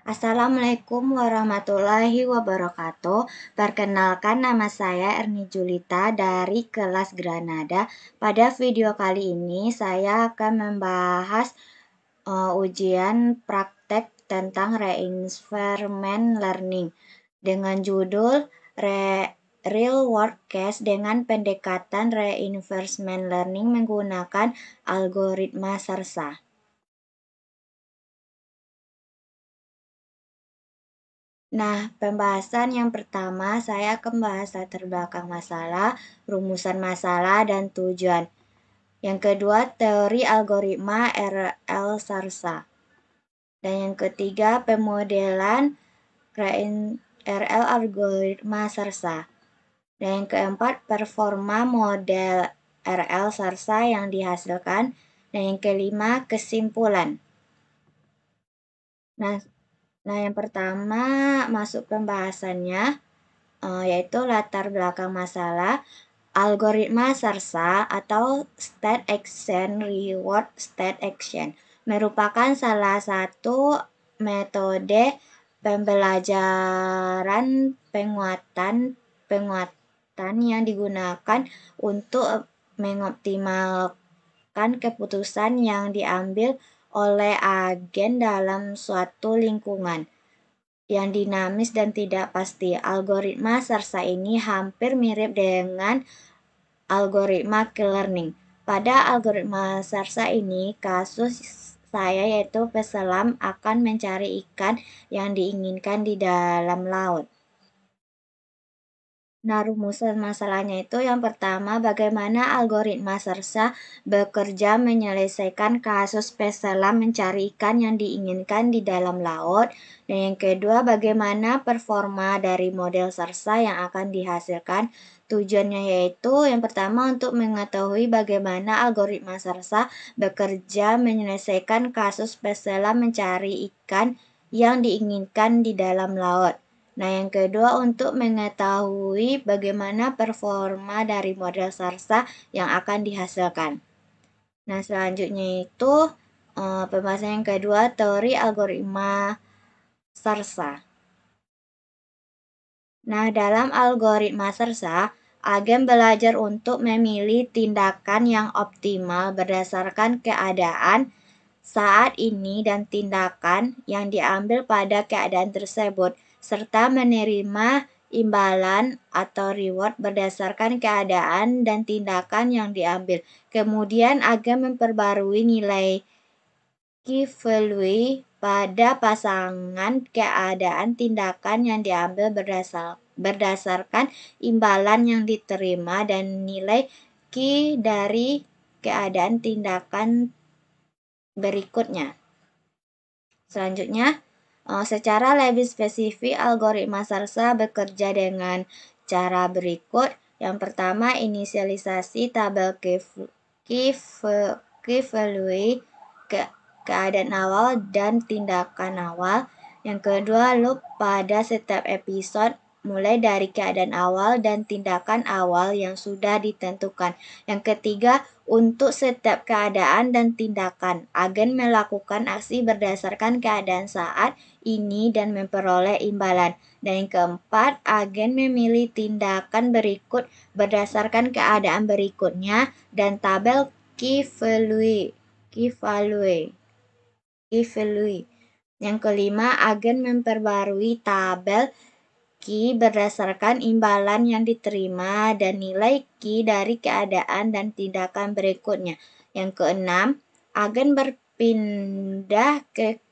Assalamualaikum warahmatullahi wabarakatuh. Perkenalkan, nama saya Erni Julita dari kelas Granada. Pada video kali ini saya akan membahas ujian praktek tentang reinforcement learning dengan judul Real World Case dengan pendekatan reinforcement learning menggunakan algoritma SARSA. Nah, pembahasan yang pertama saya akan bahas latar belakang masalah, rumusan masalah, dan tujuan. Yang kedua, teori algoritma RL SARSA. Dan yang ketiga, pemodelan RL algoritma SARSA. Dan yang keempat, performa model RL SARSA yang dihasilkan. Dan yang kelima, kesimpulan. Nah, yang pertama masuk pembahasannya, yaitu latar belakang masalah. Algoritma SARSA atau State Action Reward State Action merupakan salah satu metode pembelajaran penguatan yang digunakan untuk mengoptimalkan keputusan yang diambil oleh agen dalam suatu lingkungan yang dinamis dan tidak pasti. Algoritma SARSA ini hampir mirip dengan algoritma K-learning. Pada algoritma SARSA ini, kasus saya yaitu peselam akan mencari ikan yang diinginkan di dalam laut. Nah, rumusan masalahnya itu yang pertama, bagaimana algoritma SARSA bekerja menyelesaikan kasus peselam mencari ikan yang diinginkan di dalam laut. Dan yang kedua, bagaimana performa dari model SARSA yang akan dihasilkan. Tujuannya yaitu yang pertama untuk mengetahui bagaimana algoritma SARSA bekerja menyelesaikan kasus peselam mencari ikan yang diinginkan di dalam laut. Nah, yang kedua untuk mengetahui bagaimana performa dari model SARSA yang akan dihasilkan. Nah, selanjutnya itu pembahasan yang kedua, teori algoritma SARSA. Nah, dalam algoritma SARSA, agen belajar untuk memilih tindakan yang optimal berdasarkan keadaan saat ini dan tindakan yang diambil pada keadaan tersebut, serta menerima imbalan atau reward berdasarkan keadaan dan tindakan yang diambil. Kemudian agen memperbarui nilai key value pada pasangan keadaan tindakan yang diambil berdasarkan imbalan yang diterima dan nilai key dari keadaan tindakan berikutnya. Selanjutnya, secara lebih spesifik, algoritma SARSA bekerja dengan cara berikut. Yang pertama, inisialisasi tabel key value keadaan awal dan tindakan awal. Yang kedua, loop pada setiap episode mulai dari keadaan awal dan tindakan awal yang sudah ditentukan. Yang ketiga, untuk setiap keadaan dan tindakan, agen melakukan aksi berdasarkan keadaan saat ini dan memperoleh imbalan. Dan yang keempat, agen memilih tindakan berikut berdasarkan keadaan berikutnya dan tabel key value. Yang kelima, agen memperbarui tabel key berdasarkan imbalan yang diterima dan nilai key dari keadaan dan tindakan berikutnya. Yang keenam, agen berpindah ke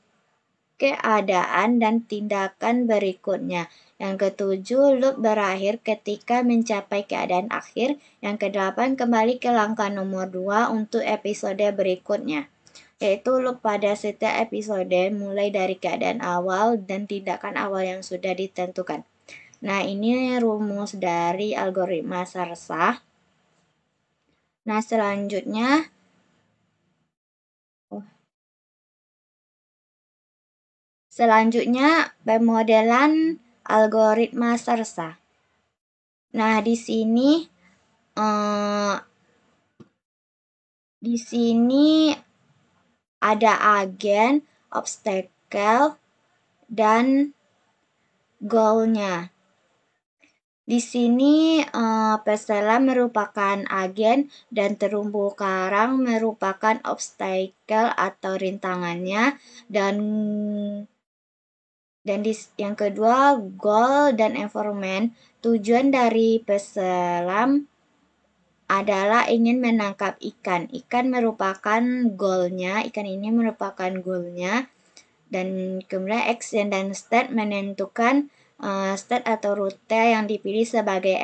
keadaan dan tindakan berikutnya. Yang ketujuh, loop berakhir ketika mencapai keadaan akhir. Yang kedelapan, kembali ke langkah nomor 2 untuk episode berikutnya, yaitu loop pada setiap episode mulai dari keadaan awal dan tindakan awal yang sudah ditentukan. Nah, ini rumus dari algoritma SARSA. Nah, selanjutnya pemodelan algoritma SARSA. Nah, di sini ada agen, obstacle, dan goalnya. Di sini pesela merupakan agen dan terumbu karang merupakan obstacle atau rintangannya, dan yang kedua goal dan environment. Tujuan dari peselam adalah ingin menangkap ikan. Ikan merupakan goalnya, ikan ini merupakan goalnya. Dan kemudian action dan state menentukan state atau rute yang dipilih sebagai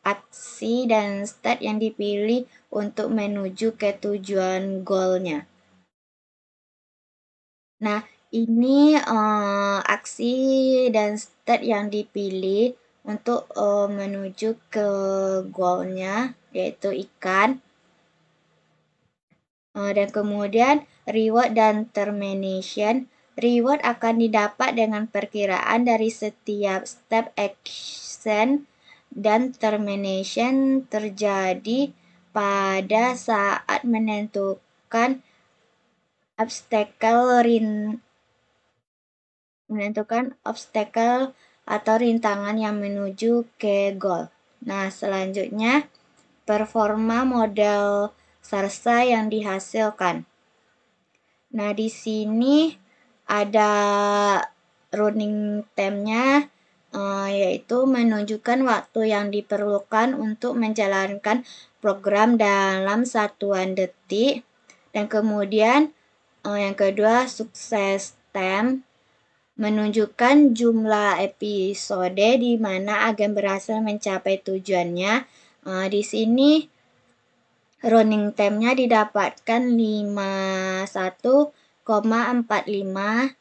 aksi dan state yang dipilih untuk menuju ke tujuan goalnya. Nah, ini aksi dan state yang dipilih untuk menuju ke goalnya, yaitu ikan. Dan kemudian reward dan termination. Reward akan didapat dengan perkiraan dari setiap step action, dan termination terjadi pada saat menentukan obstacle atau rintangan yang menuju ke goal. Nah, selanjutnya performa model SARSA yang dihasilkan. Nah, di sini ada running time-nya, yaitu menunjukkan waktu yang diperlukan untuk menjalankan program dalam satuan detik. Dan kemudian yang kedua sukses time, menunjukkan jumlah episode di mana agen berhasil mencapai tujuannya. Di sini running time-nya didapatkan 51,45, 30,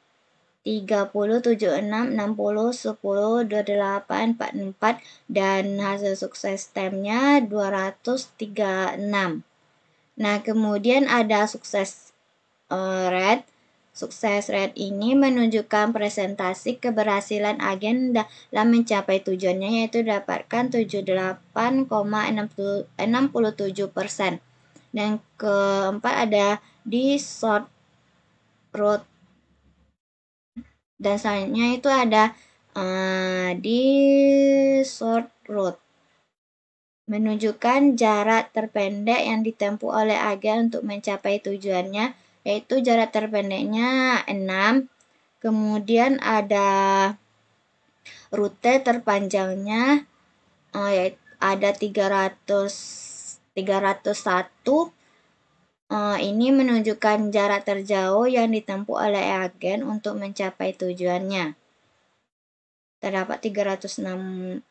76, 60, 10, 28, 44, dan hasil sukses time-nya 236. Nah, kemudian ada sukses rate. Sukses rate ini menunjukkan presentasi keberhasilan agen dalam mencapai tujuannya, yaitu dapatkan 78,67%. Dan keempat ada di short road. Dan selanjutnya itu ada di short road, menunjukkan jarak terpendek yang ditempuh oleh agen untuk mencapai tujuannya, yaitu jarak terpendeknya 6. Kemudian ada rute terpanjangnya, yaitu ada 301. Ini menunjukkan jarak terjauh yang ditempuh oleh agen untuk mencapai tujuannya. Terdapat 301,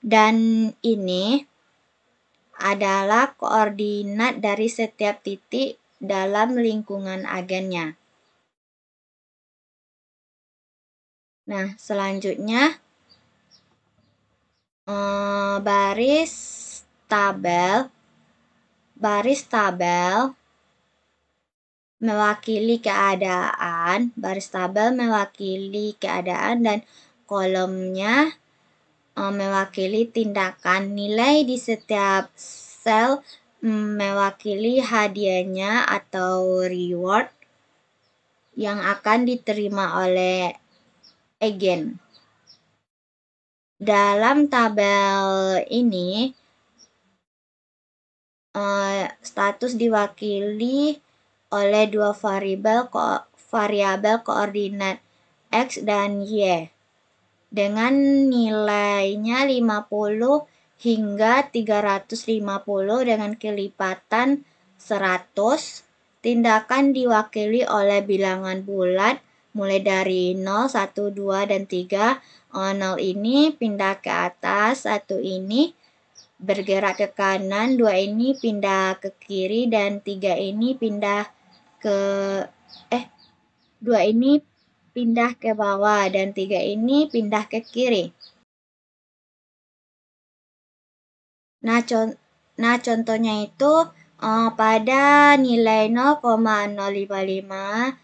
dan ini adalah koordinat dari setiap titik dalam lingkungan agennya. Nah, selanjutnya baris tabel mewakili keadaan, dan kolomnya mewakili tindakan. Nilai di setiap sel mewakili hadiahnya atau reward yang akan diterima oleh agen. Dalam tabel ini status diwakili oleh dua variabel koordinat X dan Y dengan nilainya 50 hingga 350 dengan kelipatan 100. Tindakan diwakili oleh bilangan bulat mulai dari 0, 1, 2, dan 3. 0 ini pindah ke atas, 1 ini bergerak ke kanan, 2 ini pindah ke kiri, dan 3 ini pindah ke 2 ini pindah ke bawah, dan 3 ini pindah ke kiri. Nah, contohnya itu pada nilai 0,055,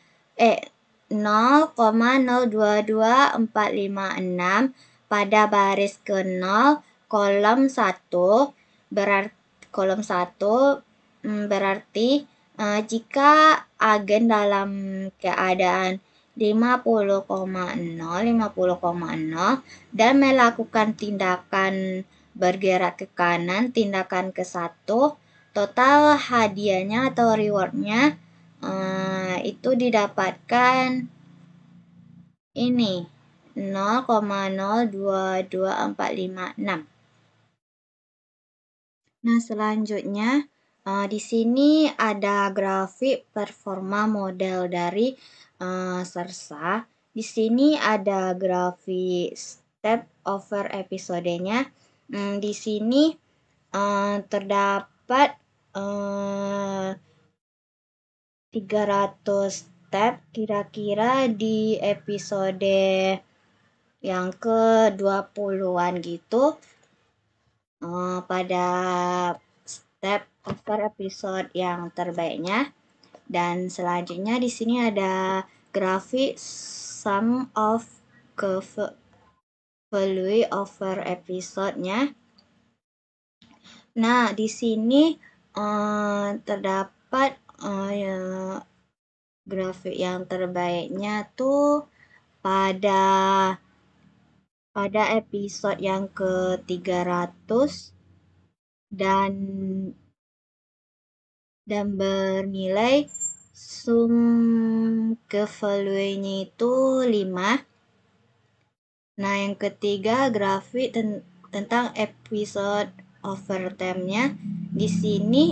0,022456 pada baris ke-0, kolom 1, berarti jika agen dalam keadaan 50,0 dan melakukan tindakan bergerak ke kanan, tindakan ke 1, total hadiahnya atau rewardnya itu didapatkan ini 0,022456. Nah, selanjutnya di sini ada grafik performa model dari Sersa. Di sini ada grafik step over episodenya. Di sini terdapat 300 step kira-kira di episode yang ke-20-an gitu. Pada step over episode yang terbaiknya. Dan selanjutnya di sini ada grafik sum of value over episode-nya. Nah, di sini terdapat grafik yang terbaiknya tuh pada episode yang ke-300 dan bernilai sum value-nya itu 5. Nah, yang ketiga grafik tentang episode overtime-nya. Di sini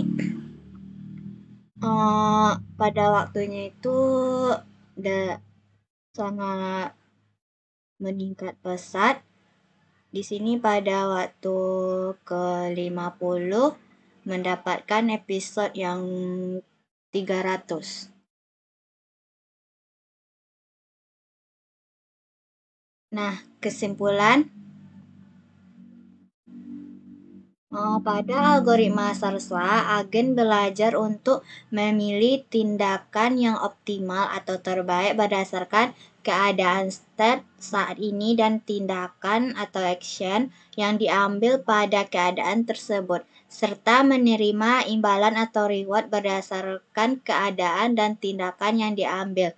pada waktunya itu sangat meningkat pesat. Di sini pada waktu ke-50 mendapatkan episode yang 300. Nah, kesimpulan pada algoritma Sarsa, agen belajar untuk memilih tindakan yang optimal atau terbaik berdasarkan keadaan state saat ini dan tindakan atau action yang diambil pada keadaan tersebut, serta menerima imbalan atau reward berdasarkan keadaan dan tindakan yang diambil.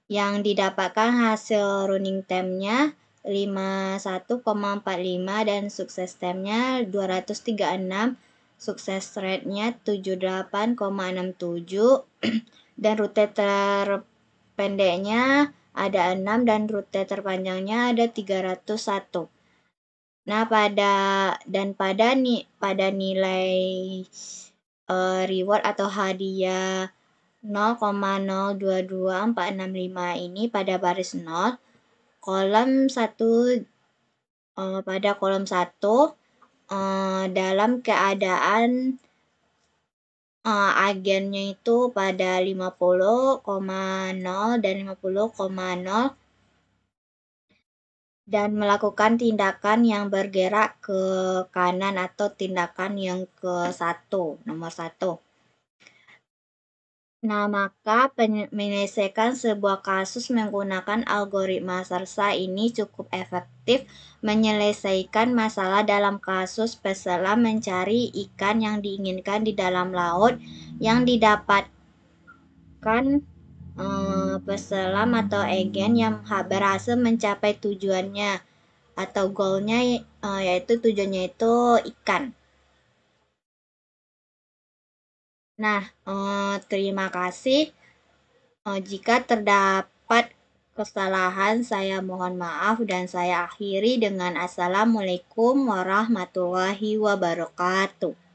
Yang didapatkan hasil running time-nya 51,45 dan sukses time-nya 236, sukses rate-nya 78,67 dan rute terpendeknya ada 6 dan rute terpanjangnya ada 301. Nah, pada nilai reward atau hadiah 0,022465 ini pada baris 0, kolom 1 pada kolom 1 dalam keadaan agennya itu pada 50,0 dan 50,0 dan melakukan tindakan yang bergerak ke kanan atau tindakan yang ke 1, nomor 1. Nah, maka menyelesaikan sebuah kasus menggunakan algoritma Sarsa ini cukup efektif menyelesaikan masalah dalam kasus peselam mencari ikan yang diinginkan di dalam laut yang didapatkan peselam atau agen yang berhasil mencapai tujuannya atau goalnya, yaitu tujuannya itu ikan. Nah, terima kasih. Jika terdapat kesalahan, saya mohon maaf dan saya akhiri dengan Assalamualaikum warahmatullahi wabarakatuh.